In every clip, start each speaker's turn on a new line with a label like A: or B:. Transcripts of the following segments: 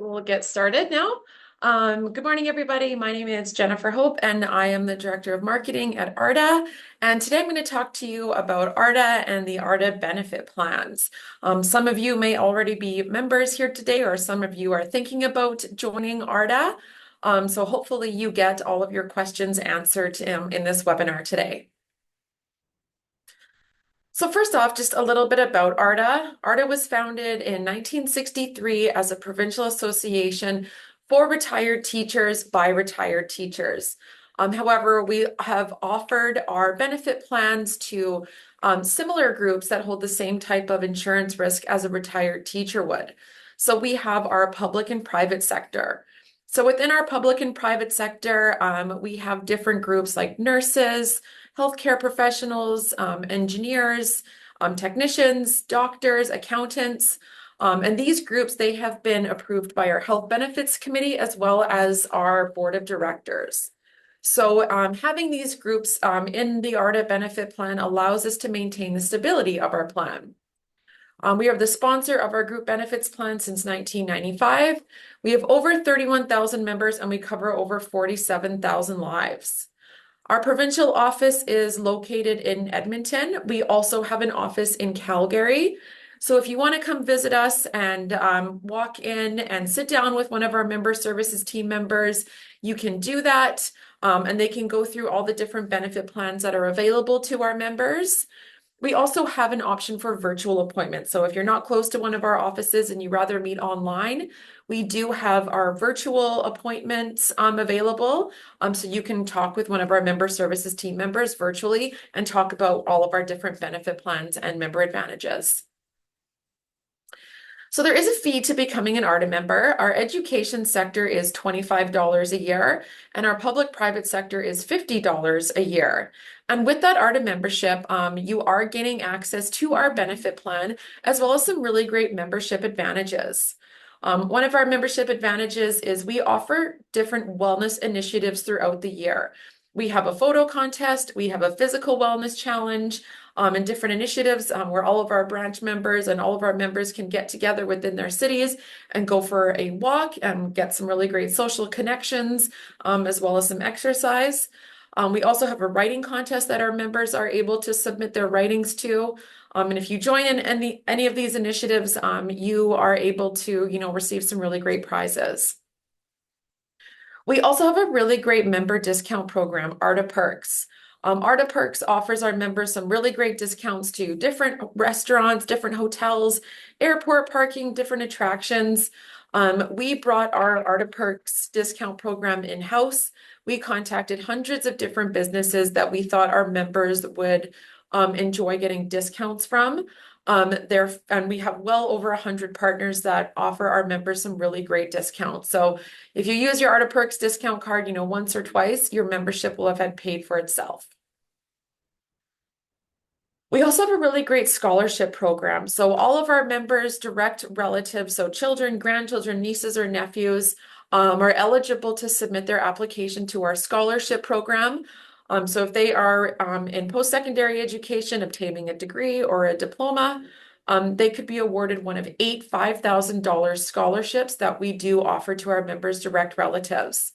A: We'll get started now. Good morning, everybody. My name is Jennifer Hope, and I am the Director of Marketing at ARTA. And today I'm going to talk to you about ARTA and the ARTA benefit plans. Some of you may already be members here today, or some of you are thinking about joining ARTA. So hopefully you get all of your questions answered in this webinar today. So first off, just a little bit about ARTA. ARTA was founded in 1963 as a provincial association for retired teachers by retired teachers. However, we have offered our benefit plans to similar groups that hold the same type of insurance risk as a retired teacher would. So we have our public and private sector. So within our public and private sector, we have different groups like nurses, healthcare professionals, engineers, technicians, doctors, accountants. And these groups, they have been approved by our Health Benefits Committee as well as our Board of Directors. So having these groups in the ARTA benefit plan allows us to maintain the stability of our plan. We are the sponsor of our group benefits plan since 1995. We have over 31,000 members and we cover over 47,000 lives. Our provincial office is located in Edmonton. We also have an office in Calgary. So if you want to come visit us and walk in and sit down with one of our member services team members, you can do that. And they can go through all the different benefit plans that are available to our members. We also have an option for virtual appointments. So if you're not close to one of our offices and you rather meet online, we do have our virtual appointments available. So you can talk with one of our member services team members virtually and talk about all of our different benefit plans and member advantages. So there is a fee to becoming an ARTA member. Our education sector is $25 a year, and our public-private sector is $50 a year. And with that ARTA membership, you are gaining access to our benefit plan, as well as some really great membership advantages. One of our membership advantages is we offer different wellness initiatives throughout the year. We have a photo contest, we have a physical wellness challenge, and different initiatives where all of our branch members and all of our members can get together within their cities and go for a walk and get some really great social connections, as well as some exercise. We also have a writing contest that our members are able to submit their writings to. And if you join in any of these initiatives, you are able to, receive some really great prizes. We also have a really great member discount program, ARTA Perks. ARTA Perks offers our members some really great discounts to different restaurants, different hotels, airport parking, different attractions. We brought our ARTA Perks discount program in-house. We contacted hundreds of different businesses that we thought our members would enjoy getting discounts from. And we have well over 100 partners that offer our members some really great discounts. So if you use your ARTA Perks discount card, once or twice, your membership will have had paid for itself. We also have a really great scholarship program. So all of our members, direct relatives, so children, grandchildren, nieces, or nephews, are eligible to submit their application to our scholarship program. So if they are in post-secondary education, obtaining a degree or a diploma, they could be awarded one of 8 $5,000 scholarships that we do offer to our members' direct relatives.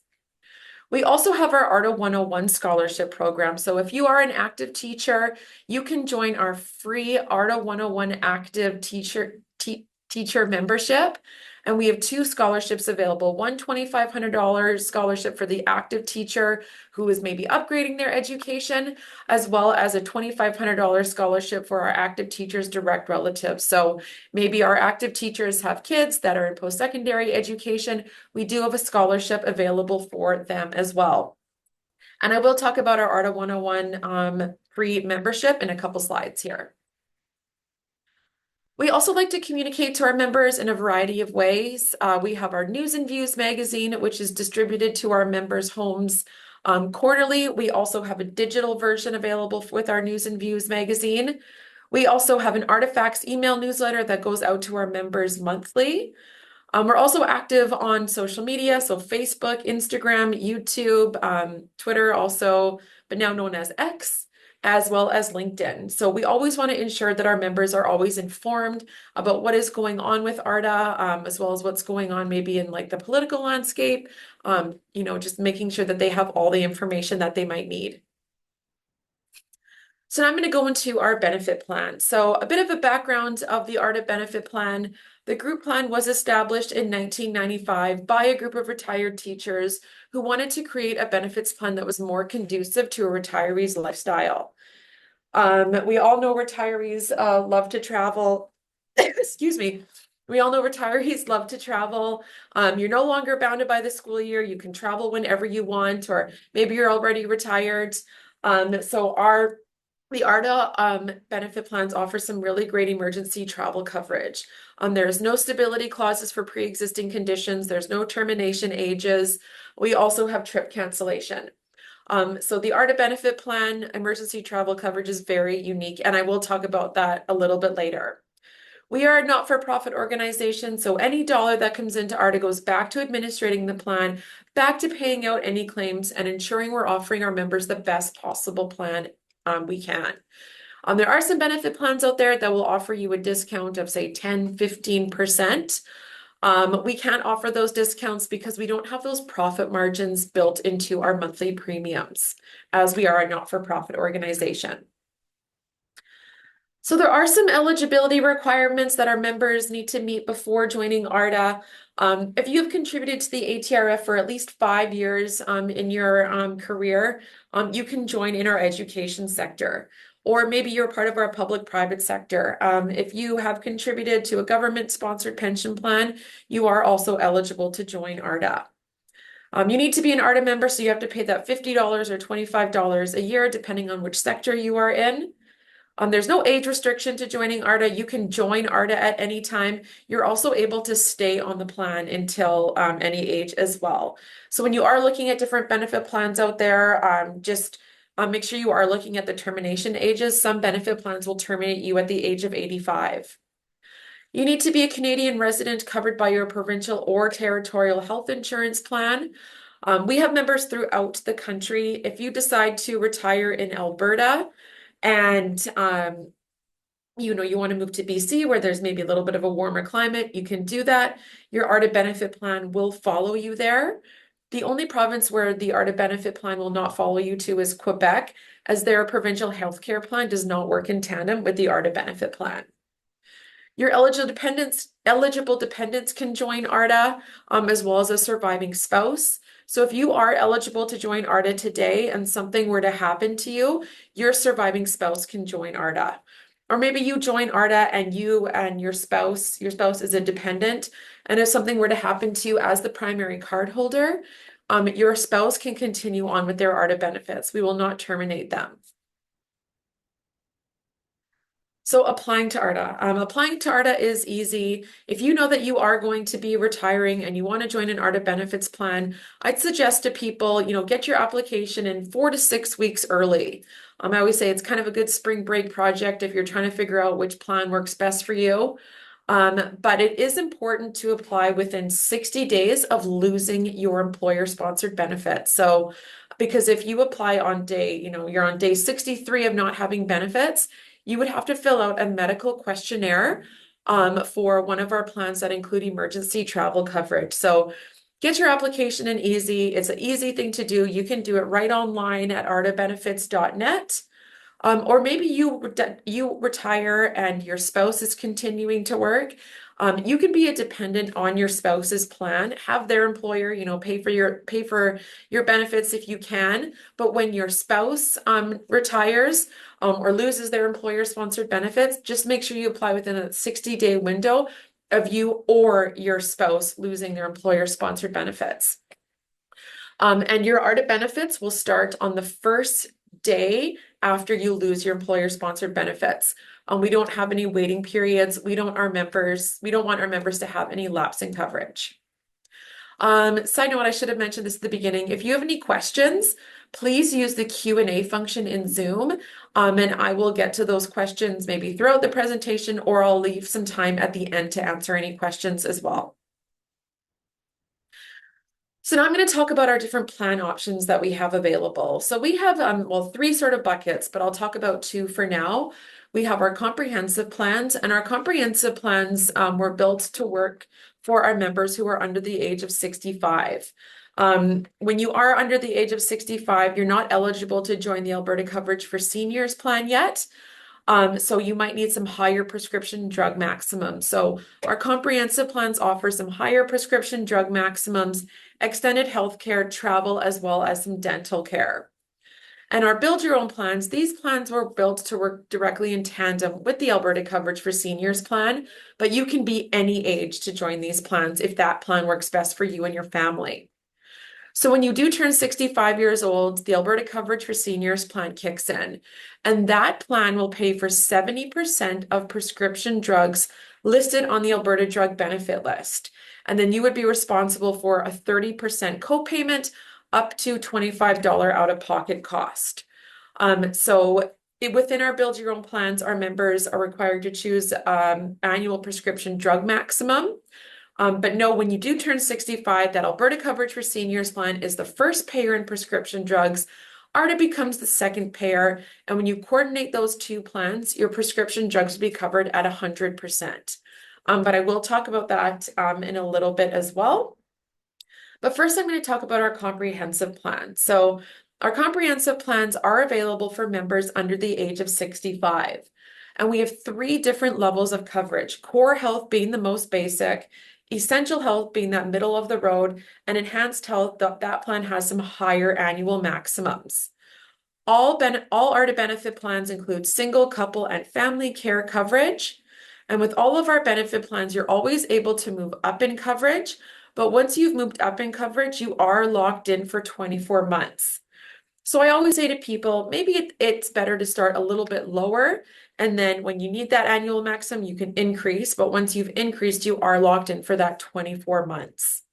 A: We also have our ARTA 101 scholarship program. So if you are an active teacher, you can join our free ARTA 101 active teacher membership. And we have 2 scholarships available, one $2,500 scholarship for the active teacher who is maybe upgrading their education, as well as a $2,500 scholarship for our active teachers' direct relatives. So maybe our active teachers have kids that are in post-secondary education. We do have a scholarship available for them as well. And I will talk about our ARTA 101 free membership in a couple slides here. We also like to communicate to our members in a variety of ways. We have our News and Views magazine, which is distributed to our members' homes quarterly. We also have a digital version available with our News and Views magazine. We also have an Artifacts email newsletter that goes out to our members monthly. We're also active on social media, so Facebook, Instagram, YouTube, Twitter also, but now known as X. as well as LinkedIn. So we always want to ensure that our members are always informed about what is going on with ARTA, as well as what's going on maybe in like the political landscape, just making sure that they have all the information that they might need. So now I'm going to go into our benefit plan. So a bit of a background of the ARTA benefit plan. The group plan was established in 1995 by a group of retired teachers who wanted to create a benefits plan that was more conducive to a retiree's lifestyle. We all know retirees love to travel. Excuse me. We all know retirees love to travel. You're no longer bounded by the school year. You can travel whenever you want, or maybe you're already retired. So the ARTA benefit plans offer some really great emergency travel coverage. There's no stability clauses for pre-existing conditions. There's no termination ages. We also have trip cancellation. So the ARTA benefit plan emergency travel coverage is very unique, and I will talk about that a little bit later. We are a not-for-profit organization, so any dollar that comes into ARTA goes back to administrating the plan, back to paying out any claims, and ensuring we're offering our members the best possible plan we can. There are some benefit plans out there that will offer you a discount of say 10, 15%. We can't offer those discounts because we don't have those profit margins built into our monthly premiums, as we are a not-for-profit organization. So there are some eligibility requirements that our members need to meet before joining ARTA. If you've contributed to the ATRF for at least 5 years in your career, you can join in our education sector. Or maybe you're part of our public-private sector. If you have contributed to a government-sponsored pension plan, you are also eligible to join ARTA. You need to be an ARTA member, so you have to pay that $50 or $25 a year, depending on which sector you are in. There's no age restriction to joining ARTA. You can join ARTA at any time. You're also able to stay on the plan until any age as well. So when you are looking at different benefit plans out there, just make sure you are looking at the termination ages. Some benefit plans will terminate you at the age of 85. You need to be a Canadian resident covered by your provincial or territorial health insurance plan. We have members throughout the country. If you decide to retire in Alberta, and you want to move to BC where there's maybe a little bit of a warmer climate, you can do that. Your ARTA benefit plan will follow you there. The only province where the ARTA benefit plan will not follow you to is Quebec, as their provincial healthcare plan does not work in tandem with the ARTA benefit plan. Your eligible dependents can join ARTA, as well as a surviving spouse. So if you are eligible to join ARTA today and something were to happen to you, your surviving spouse can join ARTA. Or maybe you join ARTA and you and your spouse is a dependent, and if something were to happen to you as the primary card holder, your spouse can continue on with their ARTA benefits. We will not terminate them. So applying to ARTA. Applying to ARTA is easy. If you know that you are going to be retiring and you want to join an ARTA benefits plan, I'd suggest to people, get your application in 4 to 6 weeks early. I always say it's kind of a good spring break project if you're trying to figure out which plan works best for you. But it is important to apply within 60 days of losing your employer-sponsored benefits. So, because if you apply on you're on day 63 of not having benefits, you would have to fill out a medical questionnaire for one of our plans that include emergency travel coverage. So get your application in easy. It's an easy thing to do. You can do it right online at artabenefits.net. Or maybe you retire and your spouse is continuing to work. You can be a dependent on your spouse's plan, have their employer, pay for your benefits if you can. But when your spouse retires or loses their employer-sponsored benefits, just make sure you apply within a 60-day window of you or your spouse losing their employer-sponsored benefits. And your ARTA benefits will start on the first day after you lose your employer-sponsored benefits. We don't have any waiting periods. We don't want our members to have any lapse in coverage. Side note, I should have mentioned this at the beginning. If you have any questions, please use the Q&A function in Zoom, and I will get to those questions maybe throughout the presentation, or I'll leave some time at the end to answer any questions as well. So now I'm going to talk about our different plan options that we have available. So we have, well, three sort of buckets, but I'll talk about two for now. We have our comprehensive plans, and our comprehensive plans were built to work for our members who are under the age of 65. When you are under the age of 65, you're not eligible to join the Alberta Coverage for Seniors plan yet. So you might need some higher prescription drug maximums. So our comprehensive plans offer some higher prescription drug maximums, extended healthcare, travel, as well as some dental care. And our build your own plans, these plans were built to work directly in tandem with the Alberta Coverage for Seniors plan, but you can be any age to join these plans if that plan works best for you and your family. So when you do turn 65 years old, the Alberta Coverage for Seniors plan kicks in, and that plan will pay for 70% of prescription drugs listed on the Alberta Drug Benefit List. And then you would be responsible for a 30% copayment up to $25 out-of-pocket cost. Within our Build Your Own plans, our members are required to choose annual prescription drug maximum. But no, when you do turn 65, that Alberta Coverage for Seniors plan is the first payer in prescription drugs. ARTA becomes the second payer. And when you coordinate those two plans, your prescription drugs will be covered at 100%. But I will talk about that in a little bit as well. But first, I'm going to talk about our comprehensive plan. So our comprehensive plans are available for members under the age of 65. And we have three different levels of coverage, core health being the most basic, essential health being that middle of the road, and enhanced health, that plan has some higher annual maximums. All ARTA benefit plans include single, couple, and family care coverage. And with all of our benefit plans, you're always able to move up in coverage. But once you've moved up in coverage, you are locked in for 24 months. So I always say to people, maybe it's better to start a little bit lower. And then when you need that annual maximum, you can increase. But once you've increased, you are locked in for that 24 months.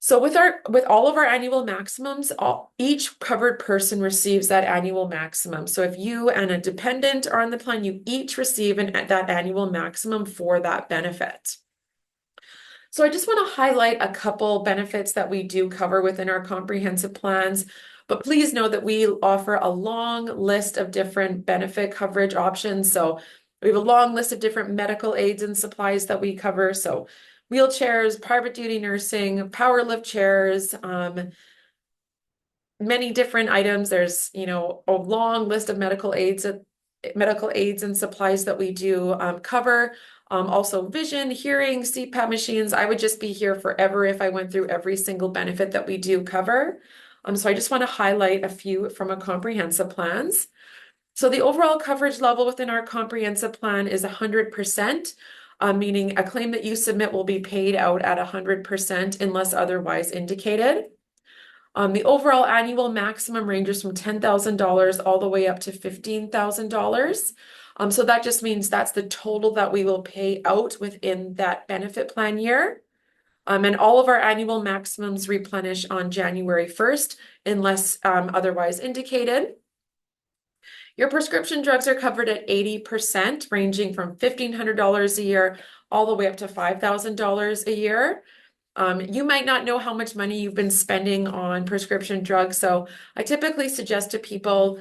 A: So with all of our annual maximums, each covered person receives that annual maximum. So if you and a dependent are on the plan, you each receive that annual maximum for that benefit. So I just want to highlight a couple benefits that we do cover within our comprehensive plans, but please know that we offer a long list of different benefit coverage options. So we have a long list of different medical aids and supplies that we cover. So wheelchairs, private duty nursing, power lift chairs, many different items. There's, a long list of medical aids and supplies that we do cover. Also vision, hearing, CPAP machines. I would just be here forever if I went through every single benefit that we do cover. So I just want to highlight a few from our comprehensive plans. So the overall coverage level within our comprehensive plan is 100%, meaning a claim that you submit will be paid out at 100% unless otherwise indicated. The overall annual maximum ranges from $10,000 all the way up to $15,000. So that just means that's the total that we will pay out within that benefit plan year. And all of our annual maximums replenish on January 1st, unless otherwise indicated. Your prescription drugs are covered at 80%, ranging from $1,500 a year all the way up to $5,000 a year. You might not know how much money you've been spending on prescription drugs. So I typically suggest to people,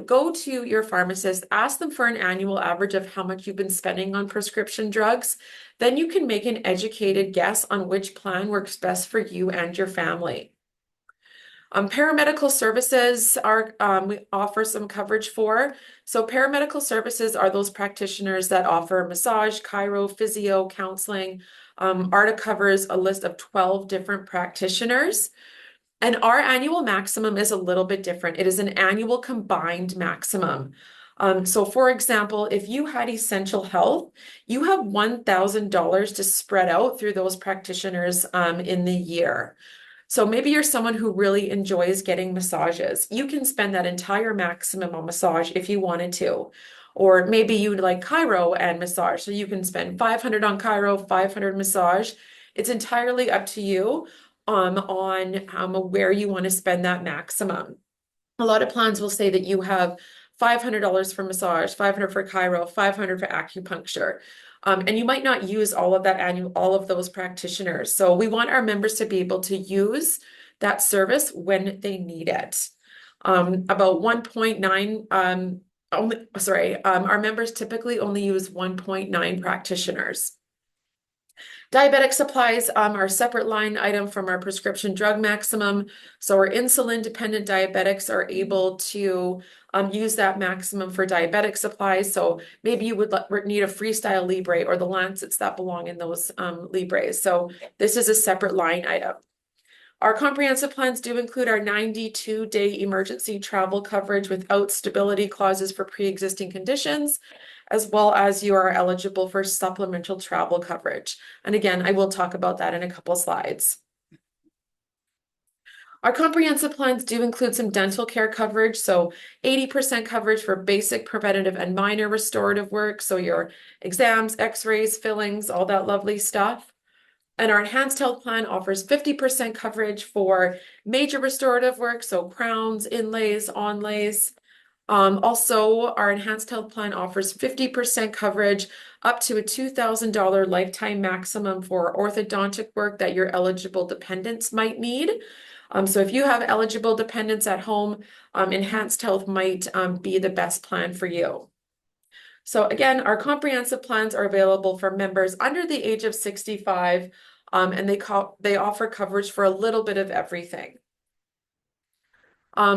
A: go to your pharmacist, ask them for an annual average of how much you've been spending on prescription drugs. Then you can make an educated guess on which plan works best for you and your family. Paramedical services we offer some coverage for. So paramedical services are those practitioners that offer massage, chiro, physio, counseling. ARTA covers a list of 12 different practitioners. And our annual maximum is a little bit different. It is an annual combined maximum. So for example, if you had essential health, you have $1,000 to spread out through those practitioners in the year. So maybe you're someone who really enjoys getting massages. You can spend that entire maximum on massage if you wanted to. Or maybe you like chiro and massage. So you can spend $500 on chiro, $500 massage. It's entirely up to you on where you want to spend that maximum. A lot of plans will say that you have $500 for massage, $500 for chiro, $500 for acupuncture. And you might not use all of all of those practitioners. So we want our members to be able to use that service when they need it. About 1.9, our members typically only use 1.9 practitioners. Diabetic supplies are a separate line item from our prescription drug maximum. So our insulin-dependent diabetics are able to use that maximum for diabetic supplies. So maybe you would need a Freestyle Libre or the Lancets that belong in those Libres. So this is a separate line item. Our comprehensive plans do include our 92-day emergency travel coverage without stability clauses for pre-existing conditions, as well as you are eligible for supplemental travel coverage. And again, I will talk about that in a couple slides. Our comprehensive plans do include some dental care coverage, so 80% coverage for basic, preventative, and minor restorative work, so your exams, x-rays, fillings, all that lovely stuff. And our enhanced health plan offers 50% coverage for major restorative work, so crowns, inlays, onlays. Also, our enhanced health plan offers 50% coverage up to a $2,000 lifetime maximum for orthodontic work that your eligible dependents might need. So if you have eligible dependents at home, enhanced health might be the best plan for you. So again, our comprehensive plans are available for members under the age of 65, and they offer coverage for a little bit of everything.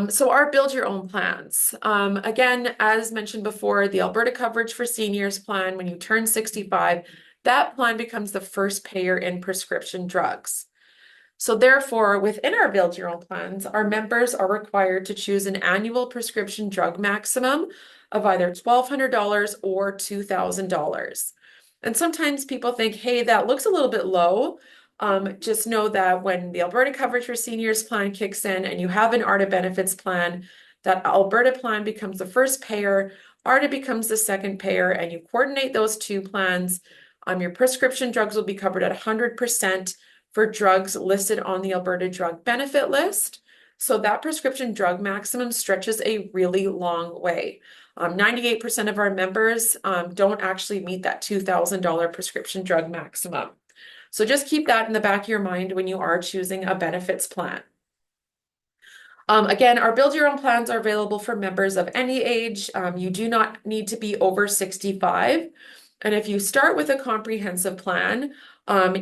A: So our build your own plans. Again, as mentioned before, the Alberta Coverage for Seniors plan, when you turn 65, that plan becomes the first payer in prescription drugs. So therefore, within our build your own plans, our members are required to choose an annual prescription drug maximum of either $1,200 or $2,000. And sometimes people think, hey, that looks a little bit low. Just know that when the Alberta Coverage for Seniors plan kicks in and you have an ARTA benefits plan, that Alberta plan becomes the first payer, ARTA becomes the second payer, and you coordinate those two plans. Your prescription drugs will be covered at 100% for drugs listed on the Alberta Drug Benefit List. So that prescription drug maximum stretches a really long way. 98% of our members don't actually meet that $2,000 prescription drug maximum. So just keep that in the back of your mind when you are choosing a benefits plan. Again, our build your own plans are available for members of any age. You do not need to be over 65. And if you start with a comprehensive plan,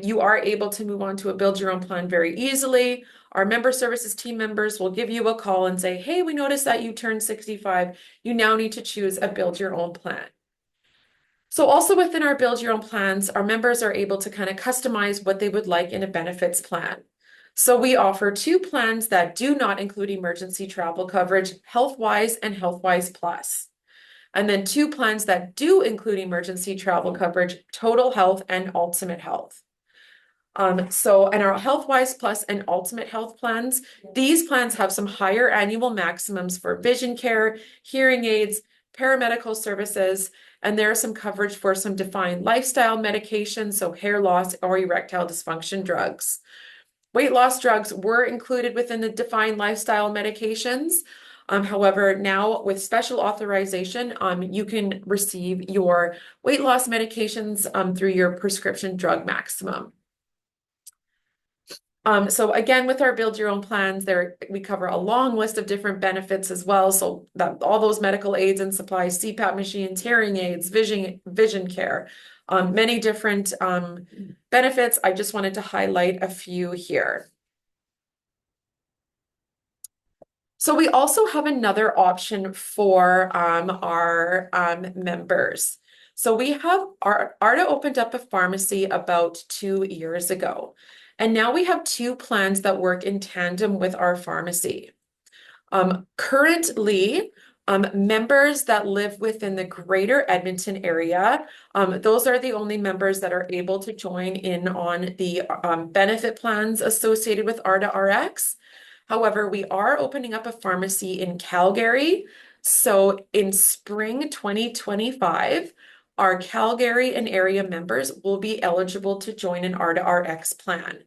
A: you are able to move on to a build your own plan very easily. Our member services team members will give you a call and say, hey, we noticed that you turned 65. You now need to choose a build your own plan. So also within our build your own plans, our members are able to kind of customize what they would like in a benefits plan. So we offer two plans that do not include emergency travel coverage, HealthWise and HealthWise Plus. And then two plans that do include emergency travel coverage, Total Health and Ultimate Health. And our HealthWise Plus and Ultimate Health plans, these plans have some higher annual maximums for vision care, hearing aids, paramedical services, and there is some coverage for some defined lifestyle medications, so hair loss or erectile dysfunction drugs. Weight loss drugs were included within the defined lifestyle medications. However, now with special authorization, you can receive your weight loss medications through your prescription drug maximum. So again, with our build your own plans, we cover a long list of different benefits as well. So that all those medical aids and supplies, CPAP machines, hearing aids, vision care, many different benefits. I just wanted to highlight a few here. So we also have another option for our members. So we have ARTA opened up a pharmacy about 2 years ago. And now we have two plans that work in tandem with our pharmacy. Currently, members that live within the greater Edmonton area, those are the only members that are able to join in on the benefit plans associated with ARTA RX. However, we are opening up a pharmacy in Calgary. So in spring 2025, our Calgary and area members will be eligible to join an ARTA RX plan.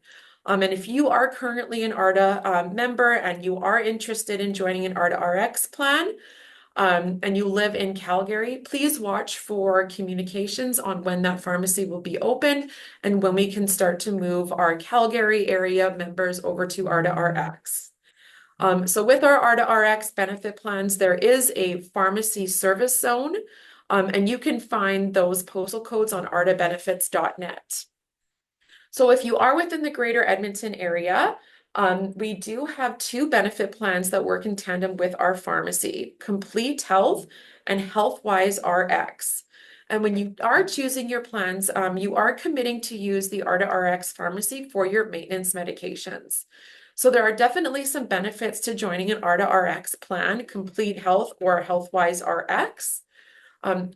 A: And if you are currently an ARTA member and you are interested in joining an ARTA RX plan, and you live in Calgary, please watch for communications on when that pharmacy will be open and when we can start to move our Calgary area members over to ARTA RX. So with our ARTA RX benefit plans, there is a pharmacy service zone, and you can find those postal codes on artabenefits.net. So if you are within the greater Edmonton area, we do have two benefit plans that work in tandem with our pharmacy, Complete Health and HealthWise RX. And when you are choosing your plans, you are committing to use the ARTA RX pharmacy for your maintenance medications. So there are definitely some benefits to joining an ARTA RX plan, Complete Health or HealthWise RX.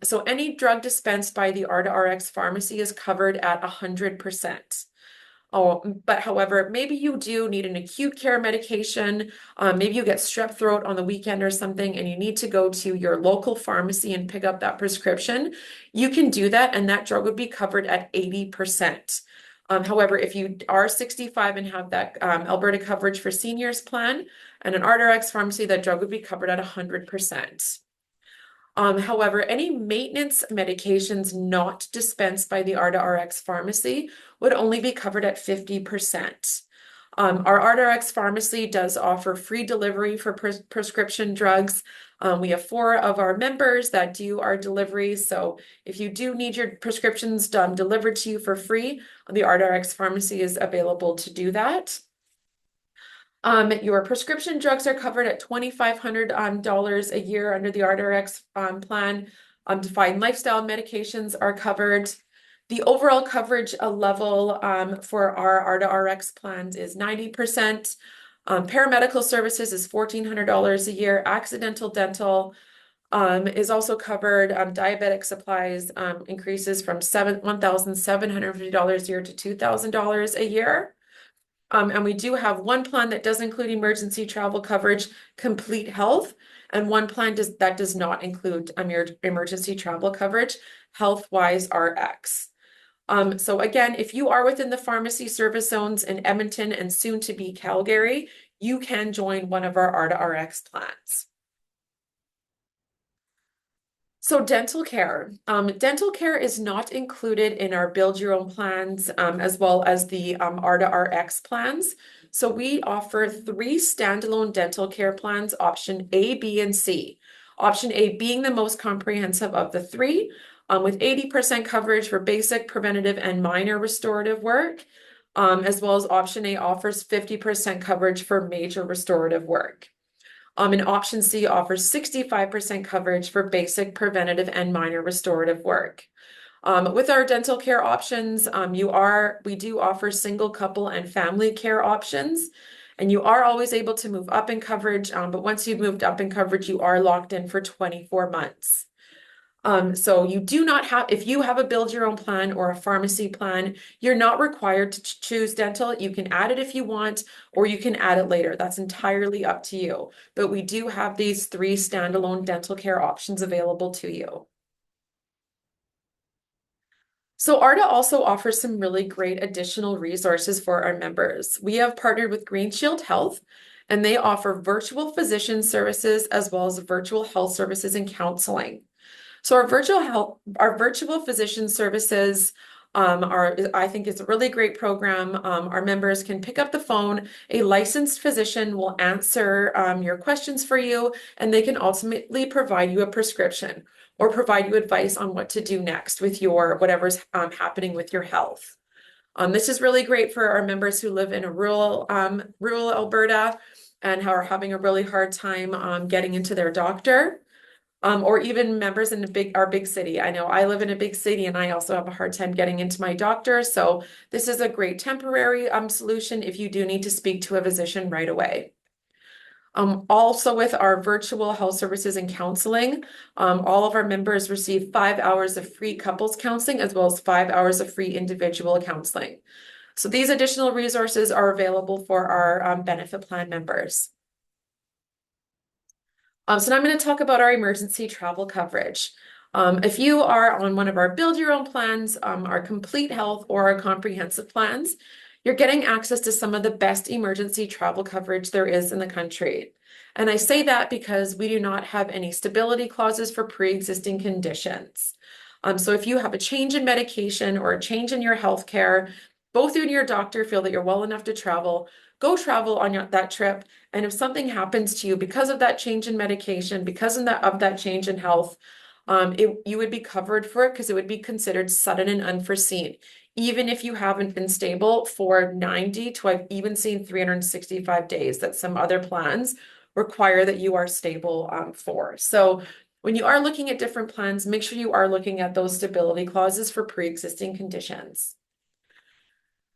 A: So any drug dispensed by the ARTA RX pharmacy is covered at 100%. Oh, but however, maybe you do need an acute care medication. Maybe you get strep throat on the weekend or something, and you need to go to your local pharmacy and pick up that prescription. You can do that, and that drug would be covered at 80%. However, if you are 65 and have that Alberta coverage for seniors plan and an ARTRX pharmacy, that drug would be covered at 100%. However, any maintenance medications not dispensed by the ARTA RX pharmacy would only be covered at 50%. Our ARTA RX pharmacy does offer free delivery for prescription drugs. We have 4 of our members that do our deliveries. So if you do need your prescriptions delivered to you for free, the ARTA RX pharmacy is available to do that. Your prescription drugs are covered at $2,500 a year under the ARTA RX plan. Defined lifestyle medications are covered. The overall coverage level for our ARTA RX plans is 90%. Paramedical services is $1,400 a year. Accidental dental is also covered. Diabetic supplies increases from $1,750 a year to $2,000 a year. And we do have one plan that does include emergency travel coverage, Complete Health, and one plan that does not include emergency travel coverage, HealthWise RX. So again, if you are within the pharmacy service zones in Edmonton and soon to be Calgary, you can join one of our ARTA RX plans. So dental care. Dental care is not included in our build your own plans as well as the ARTA RX plans. So we offer 3 standalone dental care plans, option A, B, and C. Option A being the most comprehensive of the 3, with 80% coverage for basic, preventative, and minor restorative work, as well as option A offers 50% coverage for major restorative work. And option C offers 65% coverage for basic, preventative, and minor restorative work. With our dental care options, we do offer single, couple, and family care options, and you are always able to move up in coverage, but once you've moved up in coverage, you are locked in for 24 months. So you do not have, if you have a build your own plan or a pharmacy plan, you're not required to choose dental. You can add it if you want, or you can add it later. That's entirely up to you. But we do have these 3 standalone dental care options available to you. So ARTA also offers some really great additional resources for our members. We have partnered with Green Shield Health, and they offer virtual physician services as well as virtual health services and counseling. So our virtual physician services I think it's a really great program. Our members can pick up the phone. A licensed physician will answer your questions for you, and they can ultimately provide you a prescription or provide you advice on what to do next with your whatever's happening with your health. This is really great for our members who live in a rural Alberta and are having a really hard time getting into their doctor. Or even members in our big city. I know I live in a big city and I also have a hard time getting into my doctor. So this is a great temporary solution if you do need to speak to a physician right away. Also with our virtual health services and counseling, all of our members receive 5 hours of free couples counseling as well as 5 hours of free individual counseling. So these additional resources are available for our benefit plan members. So now I'm going to talk about our emergency travel coverage. If you are on one of our build your own plans, our complete health or our comprehensive plans, you're getting access to some of the best emergency travel coverage there is in the country. And I say that because we do not have any stability clauses for pre-existing conditions. So if you have a change in medication or a change in your health care, both you and your doctor feel that you're well enough to travel, go travel on that trip. And if something happens to you because of that change in medication, because of that change in health, you would be covered for it because it would be considered sudden and unforeseen, even if you haven't been stable for 90 to I've even seen 365 days that some other plans require that you are stable for. So when you are looking at different plans, make sure you are looking at those stability clauses for pre-existing conditions.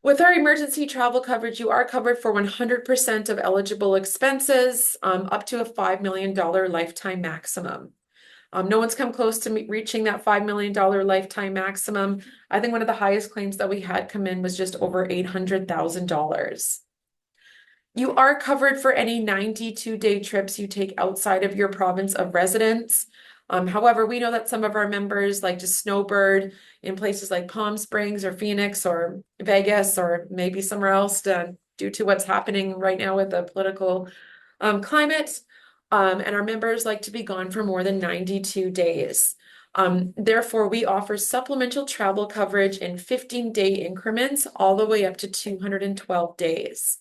A: With our emergency travel coverage, you are covered for 100% of eligible expenses, up to a $5 million lifetime maximum. No one's come close to reaching that $5 million lifetime maximum. I think one of the highest claims that we had come in was just over $800,000. You are covered for any 92-day trips you take outside of your province of residence. However, we know that some of our members like to snowbird in places like Palm Springs or Phoenix or Vegas or maybe somewhere else due to what's happening right now with the political climate. And our members like to be gone for more than 92 days. Therefore, we offer supplemental travel coverage in 15-day increments all the way up to 212 days.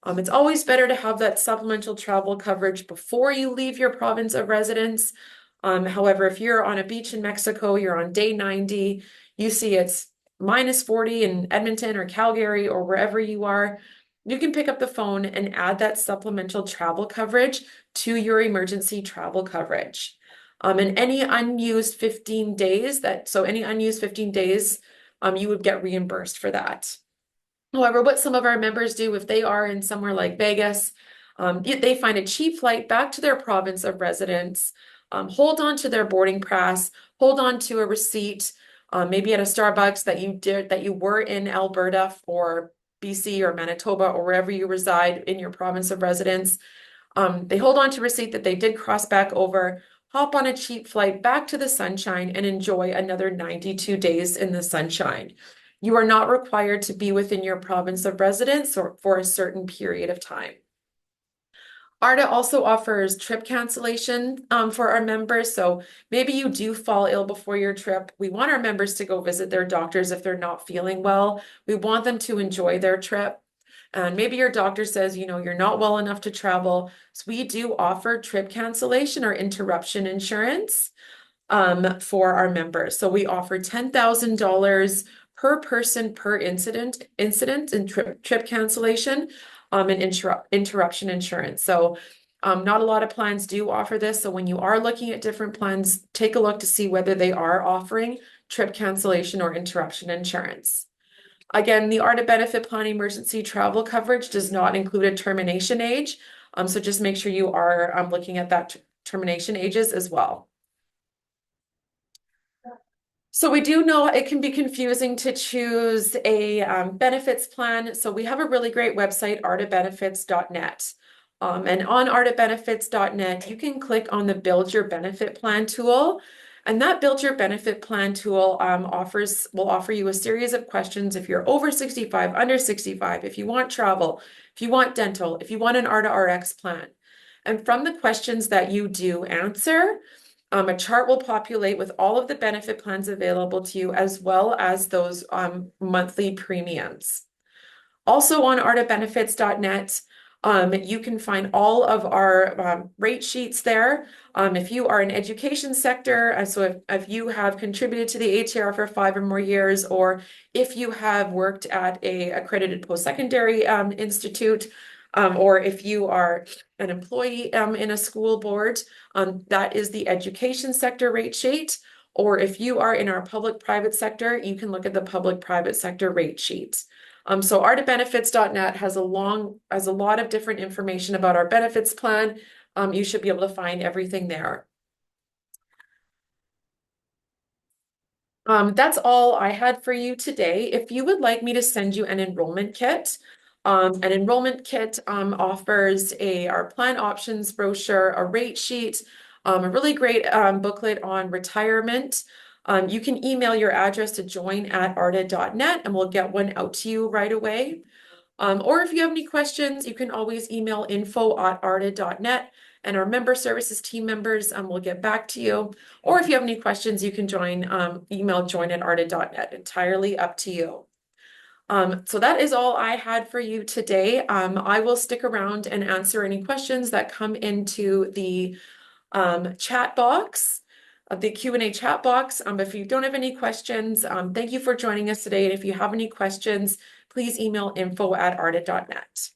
A: It's always better to have that supplemental travel coverage before you leave your province of residence. However, if you're on a beach in Mexico, you're on day 90, you see it's minus 40 in Edmonton or Calgary or wherever you are, you can pick up the phone and add that supplemental travel coverage to your emergency travel coverage. And any unused 15 days you would get reimbursed for that. However, what some of our members do if they are in somewhere like Vegas, they find a cheap flight back to their province of residence, hold on to their boarding pass, hold on to a receipt, maybe at a Starbucks that you were in Alberta for BC or Manitoba or wherever you reside in your province of residence. They hold on to receipt that they did cross back over, hop on a cheap flight back to the sunshine and enjoy another 92 days in the sunshine. You are not required to be within your province of residence or for a certain period of time. ARTA also offers trip cancellation for our members. So maybe you do fall ill before your trip. We want our members to go visit their doctors if they're not feeling well. We want them to enjoy their trip. And maybe your doctor says, you're not well enough to travel. So we do offer trip cancellation or interruption insurance for our members. So we offer $10,000 per person per incident in trip cancellation and interruption insurance. So not a lot of plans do offer this. So when you are looking at different plans, take a look to see whether they are offering trip cancellation or interruption insurance. Again, the ARTA benefit plan emergency travel coverage does not include a termination age. So just make sure you are looking at that termination ages as well. So we do know it can be confusing to choose a benefits plan. So we have a really great website, artabenefits.net. And on artabenefits.net, you can click on the Build Your Benefit Plan tool. And that Build Your Benefit Plan tool will offer you a series of questions if you're over 65, under 65, if you want travel, if you want dental, if you want an ARTA RX plan. And from the questions that you do answer, a chart will populate with all of the benefit plans available to you, as well as those monthly premiums. Also on artabenefits.net, you can find all of our rate sheets there. If you are in education sector, so if you have contributed to the ATR for 5 or more years, or if you have worked at a accredited post-secondary institute, or if you are an employee in a school board, that is the education sector rate sheet. Or if you are in our public-private sector, you can look at the public-private sector rate sheet. So artabenefits.net has a lot of different information about our benefits plan. You should be able to find everything there. That's all I had for you today. If you would like me to send you an enrollment kit offers our plan options brochure, a rate sheet, a really great booklet on retirement. You can email your address to join@arta.net and we'll get one out to you right away. Or if you have any questions, you can always email info@arta.net and our member services team members will get back to you. Or if you have any questions, you can email join@arta.net. Entirely up to you. So that is all I had for you today. I will stick around and answer any questions that come into the chat box, the Q&A chat box. If you don't have any questions, thank you for joining us today. And if you have any questions, please email info@arta.net.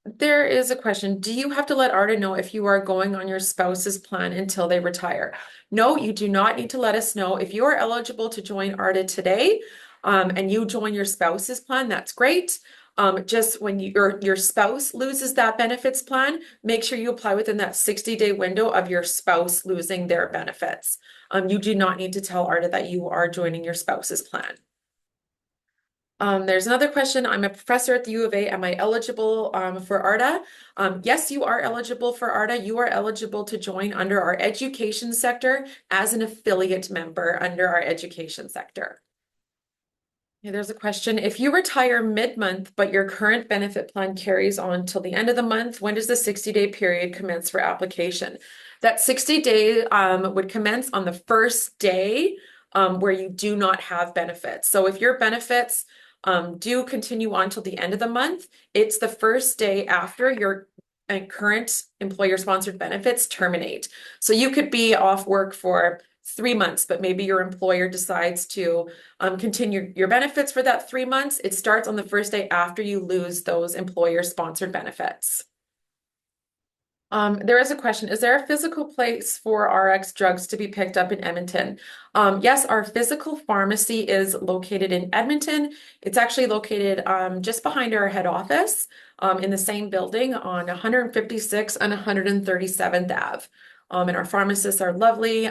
A: There is a question. Do you have to let ARTA know if you are going on your spouse's plan until they retire? No, you do not need to let us know. If you are eligible to join ARTA today, and you join your spouse's plan, that's great. Just when your spouse loses that benefits plan, make sure you apply within that 60-day window of your spouse losing their benefits. You do not need to tell ARTA that you are joining your spouse's plan. There's another question. I'm a professor at the U of A. Am I eligible for ARTA? Yes, you are eligible for ARTA. You are eligible to join under our education sector as an affiliate member under our education sector. Yeah, there's a question. If you retire mid-month, but your current benefit plan carries on till the end of the month, when does the 60-day period commence for application? That 60-day would commence on the first day where you do not have benefits. So if your benefits do continue on till the end of the month, it's the first day after your current employer-sponsored benefits terminate. So you could be off work for 3 months, but maybe your employer decides to continue your benefits for that 3 months. It starts on the first day after you lose those employer-sponsored benefits. There is a question. Is there a physical place for RX drugs to be picked up in Edmonton? Yes, our physical pharmacy is located in Edmonton. It's actually located just behind our head office in the same building on 156 and 137th Ave. And our pharmacists are lovely.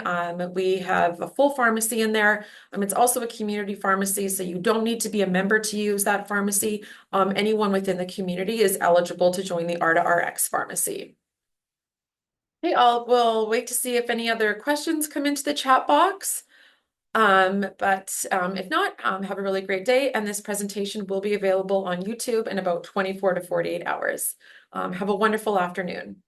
A: We have a full pharmacy in there. It's also a community pharmacy, so you don't need to be a member to use that pharmacy. Anyone within the community is eligible to join the ARTA RX pharmacy. Okay, we'll wait to see if any other questions come into the chat box. If not, have a really great day. And this presentation will be available on YouTube in about 24 to 48 hours. Have a wonderful afternoon.